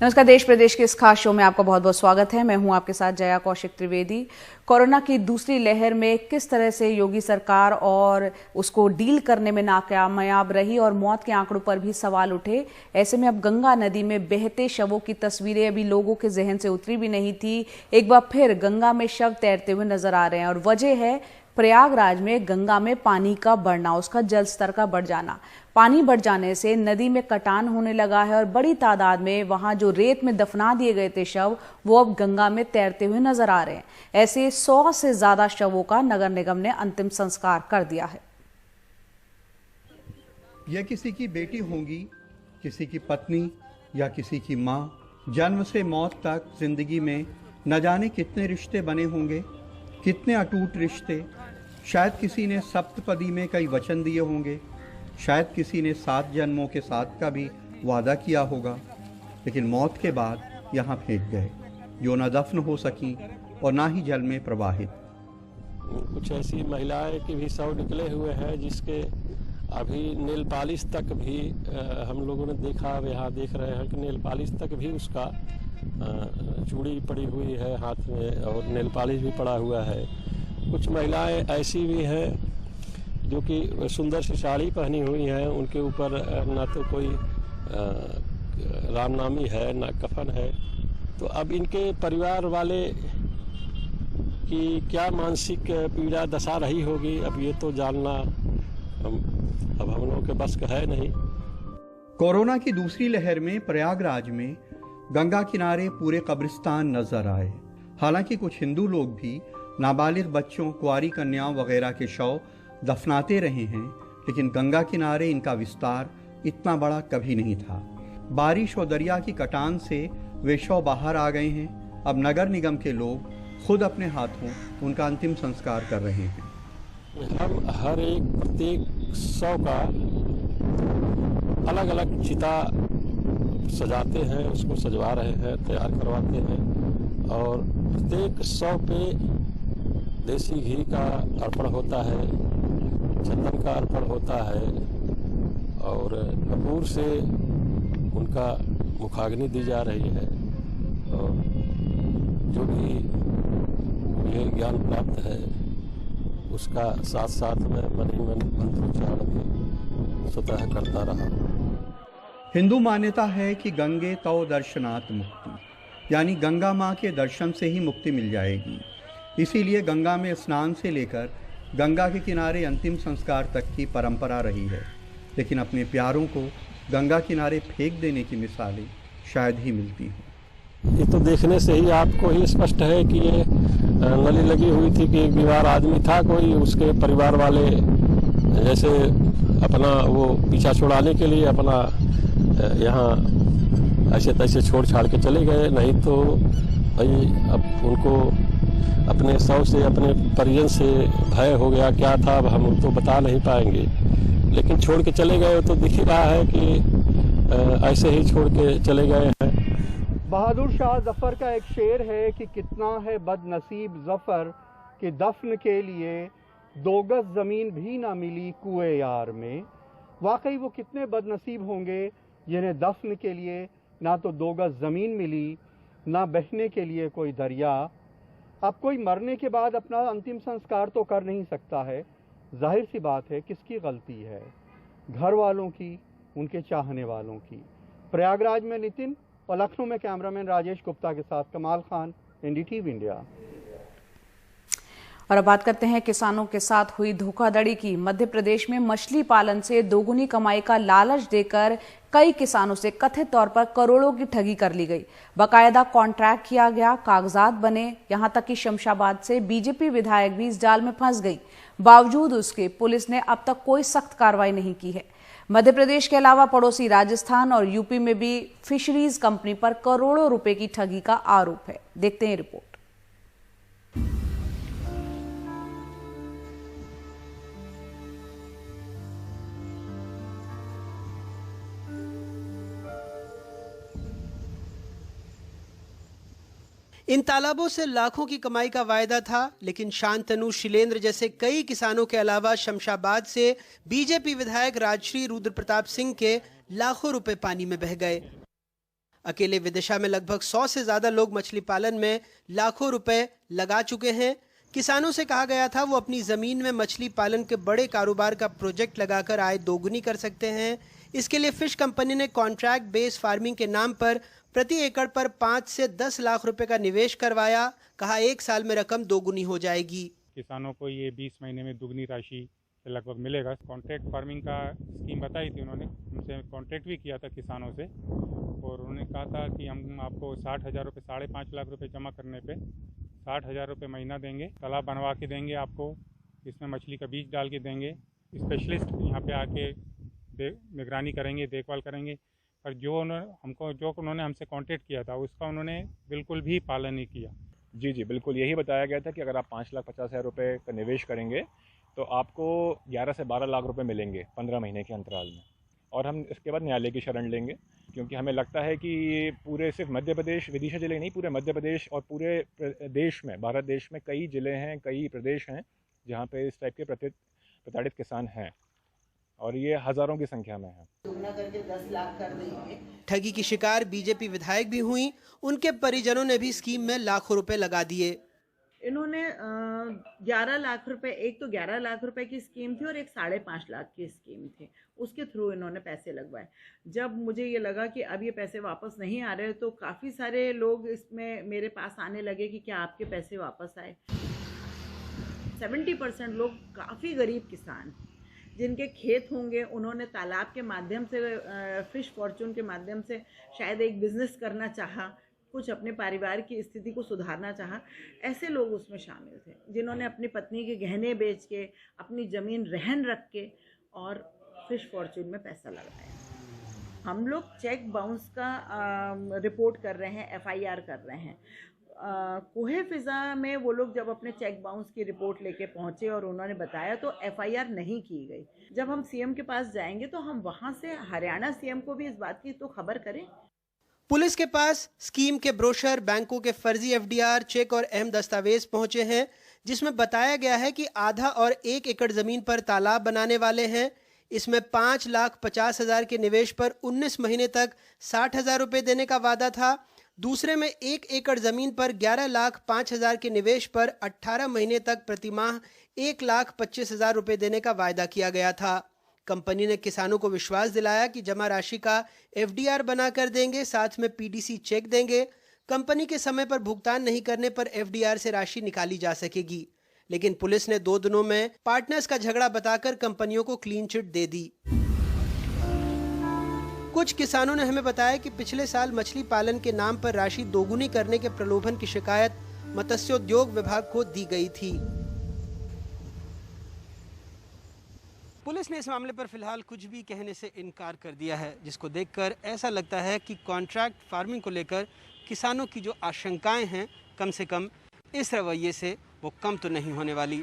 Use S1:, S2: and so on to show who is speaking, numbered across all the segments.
S1: नमस्कार, देश प्रदेश के इस खास शो में आपका बहुत बहुत स्वागत है। मैं हूं आपके साथ जया कौशिक त्रिवेदी। कोरोना की दूसरी लहर में किस तरह से योगी सरकार और उसको डील करने में नाकामयाब रही और मौत के आंकड़ों पर भी सवाल उठे। ऐसे में अब गंगा नदी में बहते शवों की तस्वीरें अभी लोगों के जहन से उतरी भी नहीं थी। एक बार फिर गंगा में शव तैरते हुए नजर आ रहे हैं और वजह है प्रयागराज में गंगा में पानी का बढ़ना, उसका जल स्तर का बढ़ जाना। पानी बढ़ जाने से नदी में कटान होने लगा है और बड़ी तादाद में वहां जो रेत में दफना दिए गए थे शव, वो अब गंगा में तैरते हुए नजर आ रहे हैं। ऐसे 100 से ज्यादा शवों का नगर निगम ने अंतिम संस्कार कर दिया है।
S2: यह किसी की बेटी होंगी, किसी की पत्नी या किसी की माँ। जन्म से मौत तक जिंदगी में न जाने कितने रिश्ते बने होंगे, कितने अटूट रिश्ते। शायद किसी ने सप्तपदी में कई वचन दिए होंगे, शायद किसी ने 7 जन्मों के साथ का भी वादा किया होगा, लेकिन मौत के बाद यहाँ फेंक गए, जो न दफन हो सकी और ना ही जल में प्रवाहित।
S3: कुछ ऐसी महिलाएं के भी शव निकले हुए हैं जिसके अभी नेल पॉलिश तक भी हम लोगों ने देखा, यहाँ देख रहे हैं कि नेल पॉलिश तक भी उसका चूड़ी पड़ी हुई है हाथ में और नेल पॉलिश भी पड़ा हुआ है। कुछ महिलाएं ऐसी भी हैं जो कि सुंदर सी साड़ी पहनी हुई हैं, उनके ऊपर ना तो कोई रामनामी है ना कफन है। तो अब इनके परिवार वाले की क्या मानसिक पीड़ा दशा रही होगी, अब ये तो जानना अब हम लोगों के बस का है नहीं।
S2: कोरोना की दूसरी लहर में प्रयागराज में गंगा किनारे पूरे कब्रिस्तान नजर आए। हालांकि कुछ हिंदू लोग भी नाबालिग बच्चों, कुंवारी कन्याओं वगैरह के शव दफनाते रहे हैं, लेकिन गंगा किनारे इनका विस्तार इतना बड़ा कभी नहीं था। बारिश और दरिया की कटान से वे शव बाहर आ गए हैं। अब नगर निगम के लोग खुद अपने हाथों उनका अंतिम संस्कार कर रहे हैं।
S3: हम हर एक प्रत्येक शव का अलग अलग चिता सजाते हैं, उसको सजवा रहे हैं, तैयार करवाते हैं और प्रत्येक शव पे देसी घी का अर्पण होता है, चंदन का अर्पण होता है और कपूर से उनका मुखाग्नि दी जा रही है। और जो भी मुझे ज्ञान प्राप्त है उसका साथ साथ में मन ही मन मंत्रोच्चारण स्वतः करता रहा।
S2: हिंदू मान्यता है कि गंगे तव दर्शनात् मुक्ति, यानी गंगा माँ के दर्शन से ही मुक्ति मिल जाएगी। इसीलिए गंगा में स्नान से लेकर गंगा के किनारे अंतिम संस्कार तक की परंपरा रही है, लेकिन अपने प्यारों को गंगा किनारे फेंक देने की मिसालें शायद ही मिलती हों।
S3: ये तो देखने से ही आपको ही स्पष्ट है कि ये नली लगी हुई थी कि एक बीमार आदमी था कोई, उसके परिवार वाले जैसे अपना वो पीछा छुड़ाने के लिए अपना यहाँ ऐसे तैसे छोड़ छाड़ के चले गए। नहीं तो भाई अब उनको अपने शव से, अपने परिजन से भय हो गया, क्या था अब हम तो बता नहीं पाएंगे, लेकिन छोड़ के चले गए। तो दिख ही रहा है कि ऐसे ही छोड़ के चले गए हैं।
S2: बहादुर शाह जफर का एक शेर है कि कितना है बदनसीब जफर कि दफन के लिए 2 गज जमीन भी ना मिली कुएं यार में। वाकई वो कितने बदनसीब होंगे जिन्हें दफन के लिए ना तो 2 गज जमीन मिली, ना बहने के लिए कोई दरिया। अब कोई मरने के बाद अपना अंतिम संस्कार तो कर नहीं सकता है। जाहिर सी बात है किसकी गलती है, घर वालों की, उनके चाहने वालों की। प्रयागराज में नितिन और लखनऊ में कैमरामैन राजेश गुप्ता के साथ कमाल खान, एनडीटीवी इंडिया।
S1: और अब बात करते हैं किसानों के साथ हुई धोखाधड़ी की। मध्य प्रदेश में मछली पालन से दोगुनी कमाई का लालच देकर कई किसानों से कथित तौर पर करोड़ों की ठगी कर ली गई। बाकायदा कॉन्ट्रैक्ट किया गया, कागजात बने, यहां तक कि शमशाबाद से बीजेपी विधायक भी इस जाल में फंस गई। बावजूद उसके पुलिस ने अब तक कोई सख्त कार्रवाई नहीं की है। मध्य प्रदेश के अलावा पड़ोसी राजस्थान और यूपी में भी फिशरीज कंपनी पर करोड़ों रुपए की ठगी का आरोप है। देखते हैं रिपोर्ट।
S4: इन तालाबों से लाखों की कमाई का वायदा था, लेकिन शांतनु, शिलेंद्र जैसे कई किसानों के अलावा शमशाबाद से बीजेपी विधायक राजश्री रुद्र प्रताप सिंह के लाखों रुपए पानी में बह गए। अकेले विदिशा में लगभग 100 से ज्यादा लोग मछली पालन में लाखों रुपए लगा चुके हैं। किसानों से कहा गया था वो अपनी जमीन में मछली पालन के बड़े कारोबार का प्रोजेक्ट लगाकर आय दोगुनी कर सकते हैं। इसके लिए फिश कंपनी ने कॉन्ट्रैक्ट बेस फार्मिंग के नाम पर प्रति एकड़ पर 5 से 10 लाख रुपए का निवेश करवाया। कहा 1 साल में रकम दोगुनी हो जाएगी।
S5: किसानों को ये 20 महीने में दुगनी राशि लगभग मिलेगा। कॉन्ट्रैक्ट फार्मिंग का स्कीम बताई थी उन्होंने, उनसे कॉन्ट्रैक्ट भी किया था किसानों से, और उन्होंने कहा था कि हम आपको 60,000 रुपये 5.5 लाख रुपए जमा करने पे 60,000 रुपये महीना देंगे, तालाब बनवा के देंगे आपको, इसमें मछली का बीज डाल के देंगे, स्पेशलिस्ट यहाँ पे आके निगरानी करेंगे, देखभाल करेंगे। पर जो उन्होंने हमसे कॉन्ट्रैक्ट किया था उसका उन्होंने बिल्कुल भी पालन नहीं किया।
S6: जी बिल्कुल यही बताया गया था कि अगर आप 5,50,000 रुपये का निवेश करेंगे तो आपको 11 से 12 लाख रुपए मिलेंगे 15 महीने के अंतराल में। और हम इसके बाद न्यायालय की शरण लेंगे, क्योंकि हमें लगता है कि पूरे सिर्फ मध्य प्रदेश विदिशा जिले नहीं, पूरे मध्य प्रदेश और पूरे देश में, भारत देश में कई जिले हैं, कई प्रदेश हैं जहाँ पे इस टाइप के प्रताड़ित किसान हैं, और ये हजारों की संख्या में है।
S7: दुगना करके 10 लाख कर देंगे।
S4: ठगी की शिकार बीजेपी विधायक भी हुई। उनके परिजनों ने भी स्कीम में लाखों रुपए लगा दिए।
S7: इन्होंने 11 लाख रुपए, एक तो 11 लाख रुपए की स्कीम थी और एक 5.5 लाख की स्कीम थी, उसके थ्रू इन्होंने पैसे लगवाए। जब मुझे ये लगा कि अब ये पैसे वापस नहीं आ रहे तो काफ़ी सारे लोग इसमें मेरे पास आने लगे कि क्या आपके पैसे वापस आए। 70% लोग काफ़ी गरीब किसान जिनके खेत होंगे, उन्होंने तालाब के माध्यम से, फिश फॉर्चून के माध्यम से शायद एक बिज़नेस करना चाहा, कुछ अपने परिवार की स्थिति को सुधारना चाहा, ऐसे लोग उसमें शामिल थे जिन्होंने अपनी पत्नी के गहने बेच के, अपनी ज़मीन रहन रख के और फिश फॉर्चून में पैसा लगाया। हम लोग चेक बाउंस का रिपोर्ट कर रहे हैं, FIR कर रहे हैं। कोहे फिजा में वो लोग जब अपने चेक बाउंस की रिपोर्ट लेके पहुंचे और उन्होंने बताया तो FIR नहीं की गई। जब हम CM के पास जाएंगे तो हम वहां से हरियाणा CM को भी इस बात की तो खबर करें।
S4: पुलिस के पास स्कीम के ब्रोशर, बैंकों के फर्जी FDR, चेक और अहम दस्तावेज पहुंचे हैं, जिसमें बताया गया है कि आधा और 1 एकड़ जमीन पर तालाब बनाने वाले हैं। इसमें 5,50,000 के निवेश पर 19 महीने तक 60,000 रुपए देने का वादा था। दूसरे में 1 एकड़ जमीन पर 11,05,000 के निवेश पर 18 महीने तक प्रतिमाह 1,25,000 रुपए देने का वायदा किया गया था। कंपनी ने किसानों को विश्वास दिलाया कि जमा राशि का FDR बना कर देंगे, साथ में PDC चेक देंगे। कंपनी के समय पर भुगतान नहीं करने पर FDR से राशि निकाली जा सकेगी, लेकिन पुलिस ने 2 दिनों में पार्टनर्स का झगड़ा बताकर कंपनियों को क्लीन चिट दे दी। कुछ किसानों ने हमें बताया कि पिछले साल मछली पालन के नाम पर राशि दोगुनी करने के प्रलोभन की शिकायत मत्स्योद्योग विभाग को दी गई थी। पुलिस ने इस मामले पर फिलहाल कुछ भी कहने से इनकार कर दिया है, जिसको देखकर ऐसा लगता है कि कॉन्ट्रैक्ट फार्मिंग को लेकर किसानों की जो आशंकाएं हैं, कम से कम इस रवैये से वो कम तो नहीं होने वाली।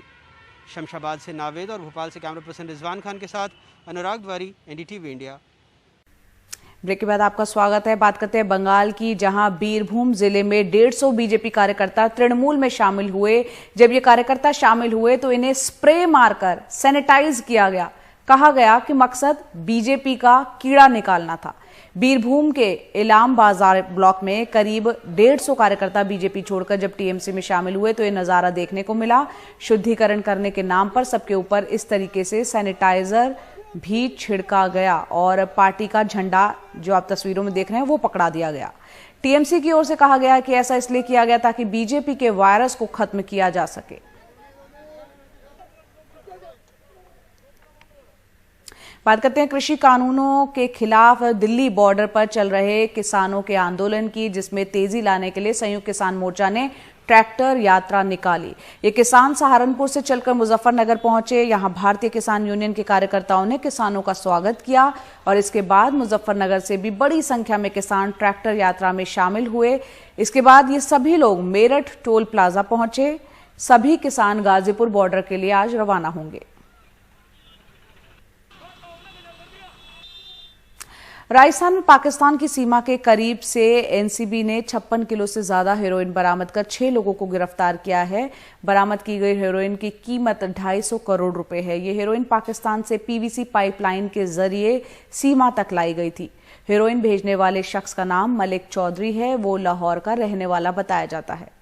S4: शमशाबाद से नावेद और भोपाल से कैमरा पर्सन रिजवान खान के साथ अनुराग द्वारी, NDTV इंडिया।
S1: ब्रेक के बाद आपका स्वागत है। बात करते हैं बंगाल की, जहां बीरभूम जिले में 150 बीजेपी कार्यकर्ता तृणमूल में शामिल हुए। जब ये कार्यकर्ता शामिल हुए तो इन्हें स्प्रे मारकर सैनिटाइज किया गया। कहा गया कि मकसद बीजेपी का कीड़ा निकालना था। बीरभूम के इलाम बाजार ब्लॉक में करीब 150 कार्यकर्ता बीजेपी छोड़कर जब TMC में शामिल हुए तो ये नजारा देखने को मिला। शुद्धिकरण करने के नाम पर सबके ऊपर इस तरीके से सैनिटाइजर भी छिड़का गया और पार्टी का झंडा, जो आप तस्वीरों में देख रहे हैं, वो पकड़ा दिया गया। TMC की ओर से कहा गया कि ऐसा इसलिए किया गया ताकि बीजेपी के वायरस को खत्म किया जा सके। बात करते हैं कृषि कानूनों के खिलाफ दिल्ली बॉर्डर पर चल रहे किसानों के आंदोलन की, जिसमें तेजी लाने के लिए संयुक्त किसान मोर्चा ने ट्रैक्टर यात्रा निकाली। ये किसान सहारनपुर से चलकर मुजफ्फरनगर पहुंचे। यहां भारतीय किसान यूनियन के कार्यकर्ताओं ने किसानों का स्वागत किया और इसके बाद मुजफ्फरनगर से भी बड़ी संख्या में किसान ट्रैक्टर यात्रा में शामिल हुए। इसके बाद ये सभी लोग मेरठ टोल प्लाजा पहुंचे। सभी किसान गाजीपुर बॉर्डर के लिए आज रवाना होंगे। राजस्थान में पाकिस्तान की सीमा के करीब से एनसीबी ने 56 किलो से ज्यादा हेरोइन बरामद कर 6 लोगों को गिरफ्तार किया है। बरामद की गई हेरोइन की कीमत 250 करोड़ रुपए है। ये हेरोइन पाकिस्तान से पीवीसी पाइपलाइन के जरिए सीमा तक लाई गई थी। हेरोइन भेजने वाले शख्स का नाम मलिक चौधरी है। वो लाहौर का रहने वाला बताया जाता है।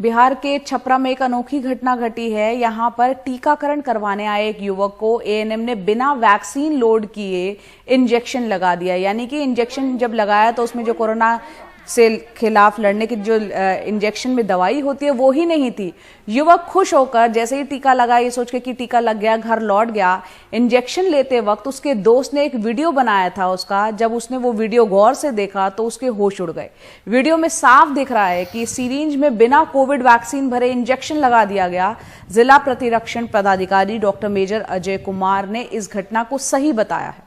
S1: बिहार के छपरा में एक अनोखी घटना घटी है। यहां पर टीकाकरण करवाने आए एक युवक को एएनएम ने बिना वैक्सीन लोड किए इंजेक्शन लगा दिया। यानी कि इंजेक्शन जब लगाया तो उसमें जो कोरोना से खिलाफ लड़ने की जो इंजेक्शन में दवाई होती है वो ही नहीं थी। युवक खुश होकर जैसे ही टीका लगा ये सोच के कि टीका लग गया घर लौट गया। इंजेक्शन लेते वक्त उसके दोस्त ने एक वीडियो बनाया था उसका। जब उसने वो वीडियो गौर से देखा तो उसके होश उड़ गए। वीडियो में साफ दिख रहा है कि सीरिंज में बिना कोविड वैक्सीन भरे इंजेक्शन लगा दिया गया। जिला प्रतिरक्षण पदाधिकारी डॉक्टर मेजर अजय कुमार ने इस घटना को सही बताया है।